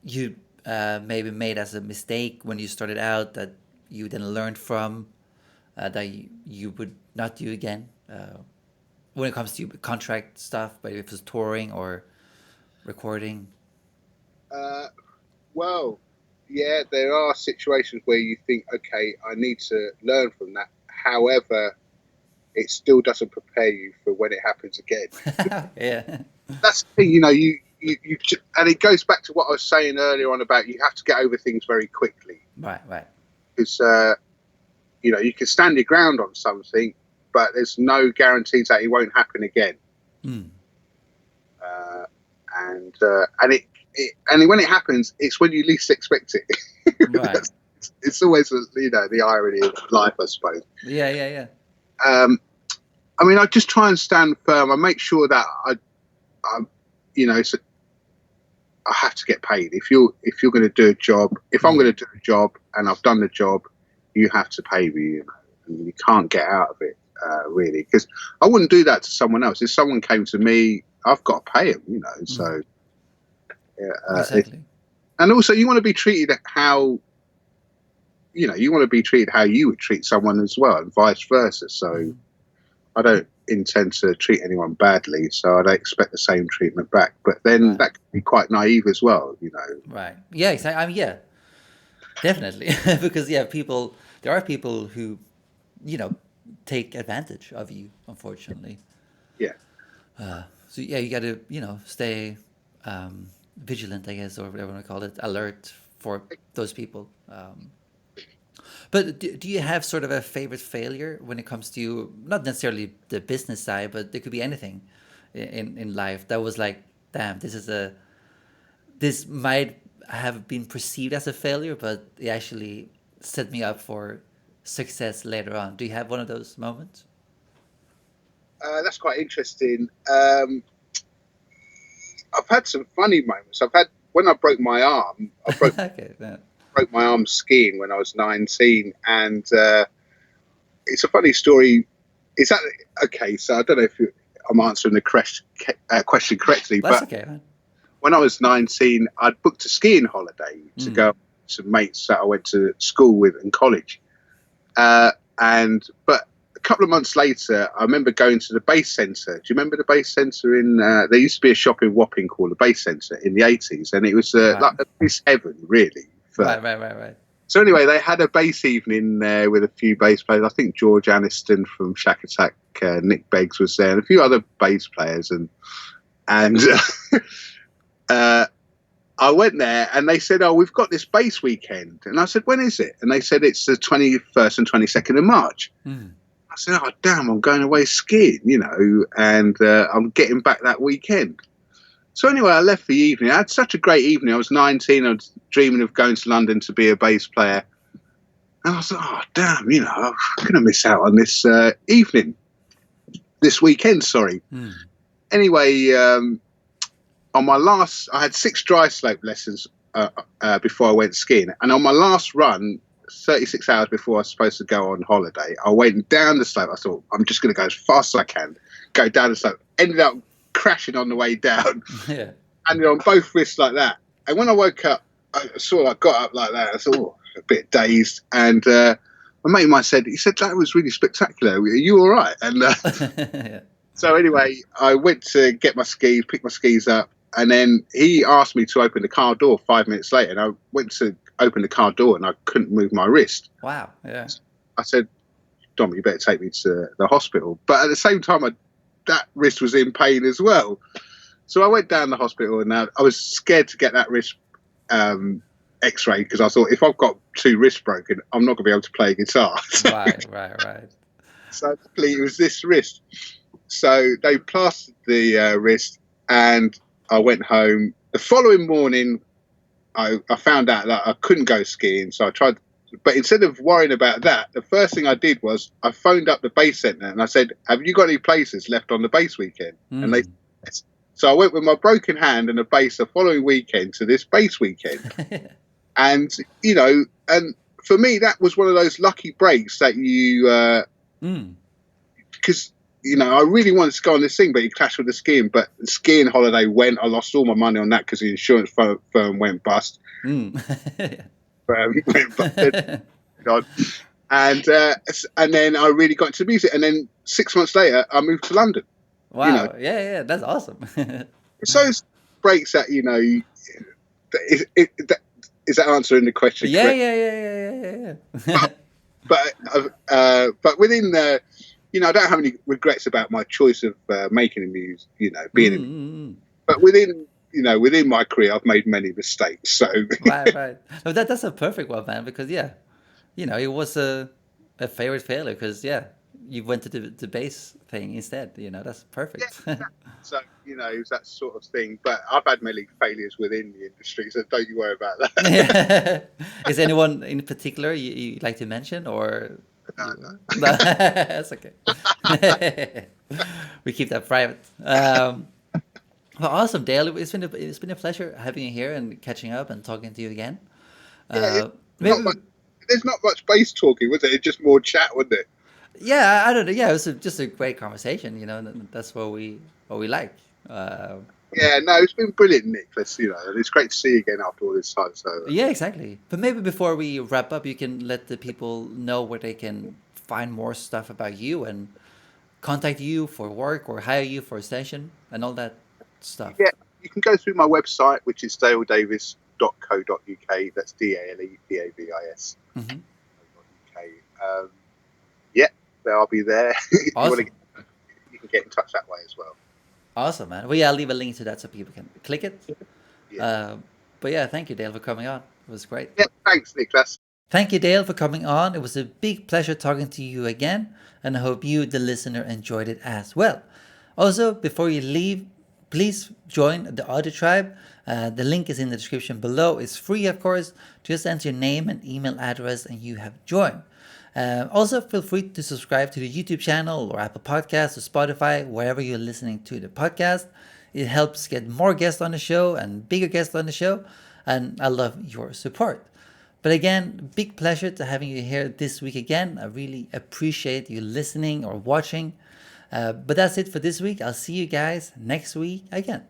you maybe made as a mistake when you started out that you then learned from that you would not do again when it comes to contract stuff, but if it's touring or recording? well, yeah, there are situations where you think, okay, I need to learn from that. However, it still doesn't prepare you for when it happens again. Yeah. That's the thing, and it goes back to what I was saying earlier on about you have to get over things very quickly, Right. Right. because you can stand your ground on something, but there's no guarantees that it won't happen again. Mm. Uh, and and when it happens, it's when you least expect it. Right. It's always the irony of life, I suppose. Yeah. Yeah. Yeah. I mean, I just try and stand firm. I make sure that I you know, so I have to get paid. If you're going to do a job, if I'm going to do a job and I've done the job, you have to pay me. You know, and you can't get out of it really, because I wouldn't do that to someone else. If someone came to me, I've got to pay them. You know, so Exactly. and also you want to be treated how. You know, you want to be treated how you would treat someone as well, and vice versa. So I don't intend to treat anyone badly, so I don't expect the same treatment back. But then that can be quite naive as well, you know. Right. Yeah, exactly. I mean, yeah, definitely. Because, yeah, there are people who, take advantage of you, unfortunately. Yeah. So, yeah, you got to, stay vigilant, I guess, or whatever you want to call it, alert for those people. But do you have sort of a favorite failure when it comes to not necessarily the business side, but there could be anything in life that was like, damn, this might have been perceived as a failure, but it actually set me up for success later on. Do you have one of those moments? That's quite interesting. I've had some funny moments. When I broke my arm, Okay. Yeah. broke my arm skiing when I was 19, and it's a funny story. Is that okay? So I don't know if I'm answering the question correctly, That's but okay, man. when I was 19, I'd booked a skiing holiday to go with some mates that I went to school with in college. But a couple of months later, I remember going to the Base Centre. Do you remember the Base Centre in? There used to be a shop in Wapping called the Base Centre in the 80s, and it was like a base heaven, really. Right. So anyway, they had a bass evening there with a few bass players. I think George Aniston from Shack Attack, Nick Beggs was there, and a few other bass players. And I went there, and they said, "Oh, we've got this bass weekend." And I said, "When is it?" And they said, "It's the 21st and 22nd of March." I said, "Oh, damn, I'm going away skiing, and I'm getting back that weekend." So anyway, I left the evening. I had such a great evening. I was 19. I was dreaming of going to London to be a bass player. And I was like, oh, damn, I'm going to miss out on this this weekend, sorry. Anyway, on my last, I had 6 dry slope lessons before I went skiing. And on my last run, 36 hours before I was supposed to go on holiday, I went down the slope. I thought, I'm just going to go as fast as I can, go down the slope. Ended up crashing on the way down. Yeah. And on both wrists like that. And when I woke up, I got up like that. I thought, a bit dazed. And a mate of mine said, that was really spectacular. Are you all right? And Yeah. so anyway, I went to get my skis, pick my skis up. And then he asked me to open the car door 5 minutes later. And I went to open the car door and I couldn't move my wrist. Wow. Yeah. I said, Dom, you better take me to the hospital. But at the same time, that wrist was in pain as well. So I went down the hospital, and I was scared to get that wrist x-ray, because I thought, if I've got 2 wrists broken, I'm not going to be able to play guitar. Right. So luckily it was this wrist. So they plastered the wrist, and I went home. The following morning, I found out that I couldn't go skiing, so I tried. But instead of worrying about that, the first thing I did was I phoned up the bass centre and I said, "Have you got any places left on the bass weekend?" And they said, yes. So I went with my broken hand and a bass the following weekend to this bass weekend. And, and for me, that was one of those lucky breaks that because, I really wanted to go on this thing, but it clashed with the skiing. But the skiing holiday went. I lost all my money on that because the insurance firm went bust. And then I really got into music, and then 6 months later I moved to London. Wow. Yeah, that's awesome. It's those breaks that is that answering the question? Yeah. But within the I don't have any regrets about my choice of making the music, being in, but within my career, I've made many mistakes. So right. No, that's a perfect one, man. Because it was a favorite failure. Because you went to the bass thing instead. That's perfect. Yeah. So it's that sort of thing. But I've had many failures within the industry, so don't you worry about that. Is anyone in particular you like to mention, or? No. That's okay. We keep that private. Well, awesome, Dale. It's been a pleasure having you here and catching up and talking to you again. Yeah, Uh, not much. maybe There's not much bass talking, was it? It's just more chat, wasn't it? Yeah, I don't know. Yeah, it was just a great conversation. That's what we like. Yeah, no, it's been brilliant, Niclas. And it's great to see you again after all this time. So, Yeah, exactly. But maybe before we wrap up, you can let the people know where they can find more stuff about you and contact you for work or hire you for a session and all that stuff. yeah, you can go through my website, which is daledavis.co.uk. That's DALEDAVIS. Hmm. UK. Yeah, I'll be there. If you want to, Awesome, you can get in touch that way as well. awesome, man. Well, yeah, I'll leave a link to that so people can click it. Yeah. Uh, but yeah, thank you, Dale, for coming on. It was great. Yeah. Thanks, Niclas. Thank you, Dale, for coming on. It was a big pleasure talking to you again, and I hope you, the listener, enjoyed it as well. Also, before you leave, please join the Audio Tribe. The link is in the description below. It's free, of course. Just enter your name and email address, and you have joined. Also, feel free to subscribe to the YouTube channel or Apple Podcasts or Spotify, wherever you're listening to the podcast. It helps get more guests on the show and bigger guests on the show, and I love your support. But again, big pleasure to having you here this week again. I really appreciate you listening or watching. But that's it for this week. I'll see you guys next week again.